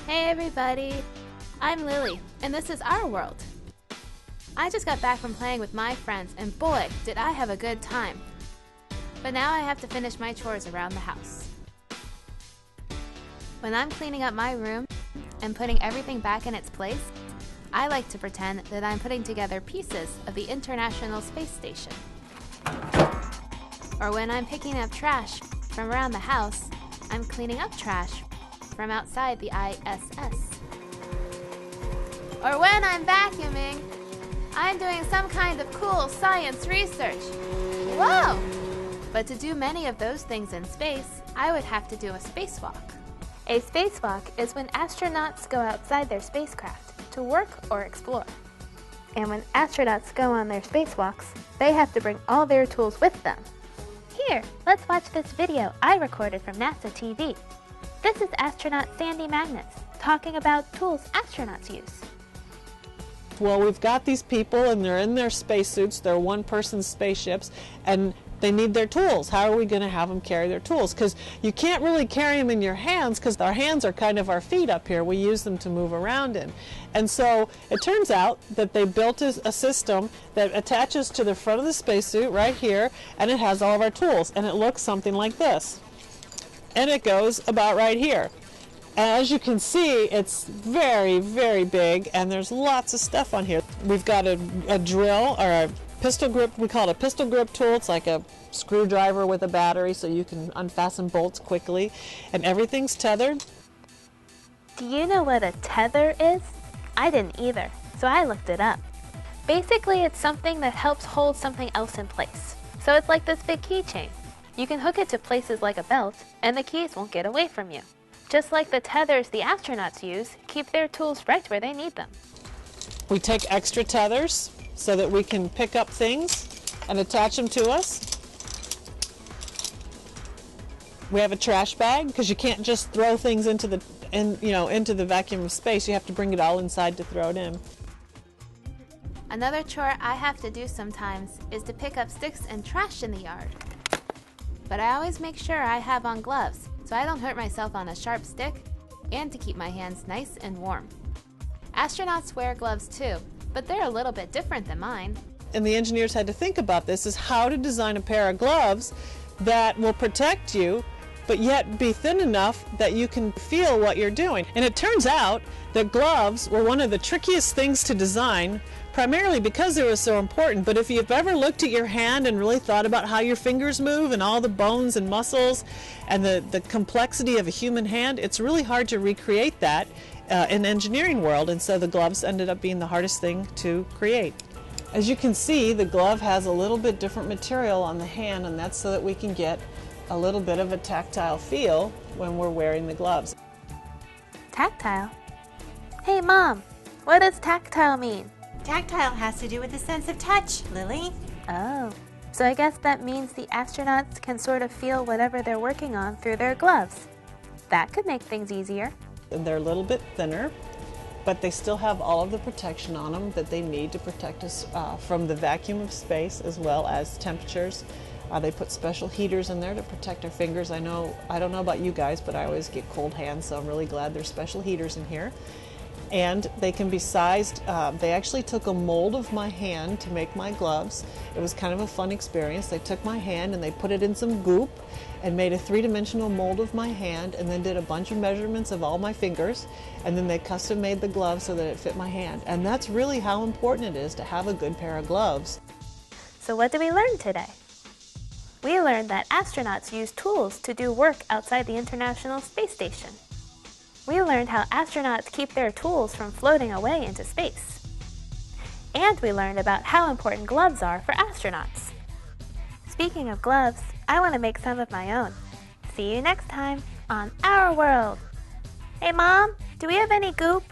Hey everybody, I'm Lily, and this is Our World. I just got back from playing with my friends, and boy, did I have a good time. But now I have to finish my chores around the house. When I'm cleaning up my room and putting everything back in its place, I like to pretend that I'm putting together pieces of the International Space Station. Or when I'm picking up trash from around the house, I'm cleaning up trash from outside the ISS. Or when I'm vacuuming, I'm doing some kind of cool science research. Whoa! But to do many of those things in space, I would have to do a spacewalk. A spacewalk is when astronauts go outside their spacecraft to work or explore. And when astronauts go on their spacewalks, they have to bring all their tools with them. Here, let's watch this video I recorded from NASA TV. This is astronaut Sandy Magnus talking about tools astronauts use. Well, we've got these people and they're in their spacesuits, they're one-person spaceships, and they need their tools. How are we going to have them carry their tools? Because you can't really carry them in your hands because our hands are kind of our feet up here. We use them to move around in. And so it turns out that they built a system that attaches to the front of the spacesuit right here, and it has all of our tools, and it looks something like this. And it goes about right here. And as you can see, it's very, very big, and there's lots of stuff on here. We've got a drill, or a pistol grip. We call it a pistol grip tool. It's like a screwdriver with a battery, so you can unfasten bolts quickly. And everything's tethered. Do you know what a tether is? I didn't either, so I looked it up. Basically, it's something that helps hold something else in place. So it's like this big keychain. You can hook it to places like a belt, and the keys won't get away from you. Just like the tethers the astronauts use, keep their tools right where they need them. We take extra tethers so that we can pick up things and attach them to us. We have a trash bag because you can't just throw things into the vacuum of space. You have to bring it all inside to throw it in. Another chore I have to do sometimes is to pick up sticks and trash in the yard. But I always make sure I have on gloves so I don't hurt myself on a sharp stick, and to keep my hands nice and warm. Astronauts wear gloves too, but they're a little bit different than mine. And the engineers had to think about this, is how to design a pair of gloves that will protect you but yet be thin enough that you can feel what you're doing. And it turns out that gloves were one of the trickiest things to design, primarily because they were so important. But if you've ever looked at your hand and really thought about how your fingers move and all the bones and muscles and the complexity of a human hand, it's really hard to recreate that in the engineering world. And so the gloves ended up being the hardest thing to create. As you can see, the glove has a little bit different material on the hand, and that's so that we can get a little bit of a tactile feel when we're wearing the gloves. Tactile? Hey Mom, what does tactile mean? Tactile has to do with the sense of touch, Lily. Oh, so I guess that means the astronauts can sort of feel whatever they're working on through their gloves. That could make things easier. And they're a little bit thinner, but they still have all of the protection on them that they need to protect us from the vacuum of space as well as temperatures. They put special heaters in there to protect our fingers. I don't know about you guys, but I always get cold hands, so I'm really glad there's special heaters in here. And they can be sized. They actually took a mold of my hand to make my gloves. It was kind of a fun experience. They took my hand and they put it in some goop and made a three-dimensional mold of my hand, and then did a bunch of measurements of all my fingers, and then they custom made the glove so that it fit my hand. And that's really how important it is to have a good pair of gloves. So what did we learn today? We learned that astronauts use tools to do work outside the International Space Station. We learned how astronauts keep their tools from floating away into space. And we learned about how important gloves are for astronauts. Speaking of gloves, I want to make some of my own. See you next time on Our World. Hey Mom, do we have any goop?